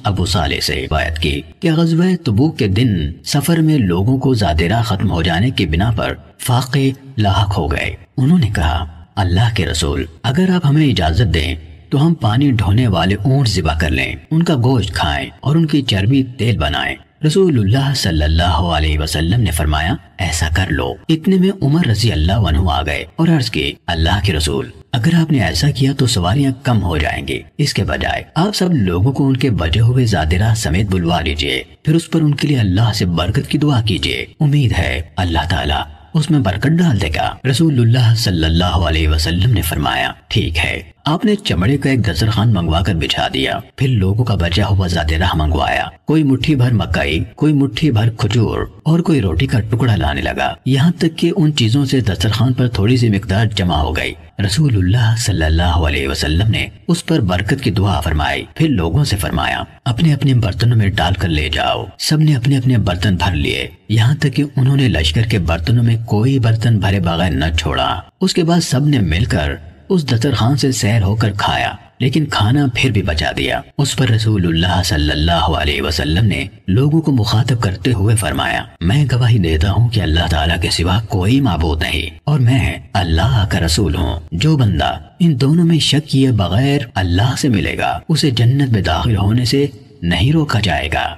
ابو صالح سے روایت کی کہ غزوہ تبوک کے دن سفر میں لوگوں کو زاد راہ ختم ہو جانے کی بنا پر فاقے لاحق ہو گئے۔ انہوں نے کہا، اللہ کے رسول، اگر آپ ہمیں اجازت دیں تو ہم پانی ڈھونے والے اونٹ ذبح کر لیں، ان کا گوشت کھائیں اور ان کی چربی تیل بنائیں۔ رسول اللہ صلی اللہ علیہ وسلم نے فرمایا، ایسا کر لو۔ اتنے میں عمر رضی اللہ عنہ آ گئے اور عرض کی، اللہ کے رسول، اگر آپ نے ایسا کیا تو سواریاں کم ہو جائیں گی، اس کے بجائے آپ سب لوگوں کو ان کے بجے ہوئے زاد راہ سمیت بلوا لیجئے، پھر اس پر ان کے لیے اللہ سے برکت کی دعا کیجئے، امید ہے اللہ تعالیٰ اس میں برکت ڈال دے گا۔ رسول اللہ صلی اللہ علیہ وسلم نے فرمایا، ٹھیک ہے۔ آپ نے چمڑے کا ایک دسترخوان منگوا کر بچھا دیا، پھر لوگوں کا بچا ہوا زاد راہ منگوایا، کوئی مٹھی بھر مکئی، کوئی مٹھی بھر کھجور اور کوئی روٹی کا ٹکڑا لانے لگا، یہاں تک کہ ان چیزوں سے دسترخوان پر تھوڑی سی مقدار جمع ہو گئی۔ رسول اللہ صلی اللہ علیہ وسلم نے اس پر برکت کی دعا فرمائی، پھر لوگوں سے فرمایا، اپنے اپنے برتنوں میں ڈال کر لے جاؤ۔ سب نے اپنے اپنے برتن بھر لیے، یہاں تک کہ انہوں نے لشکر کے برتنوں میں کوئی برتن بھرے بغیر نہ چھوڑا۔ اس کے بعد سب نے مل کر اس دسترخوان سے سیر ہو کر کھایا، لیکن کھانا پھر بھی بچا دیا۔ اس پر رسول اللہ صلی اللہ علیہ وسلم نے لوگوں کو مخاطب کرتے ہوئے فرمایا، میں گواہی دیتا ہوں کہ اللہ تعالیٰ کے سوا کوئی معبود نہیں اور میں اللہ کا رسول ہوں۔ جو بندہ ان دونوں میں شک کیے بغیر اللہ سے ملے گا، اسے جنت میں داخل ہونے سے نہیں روکا جائے گا۔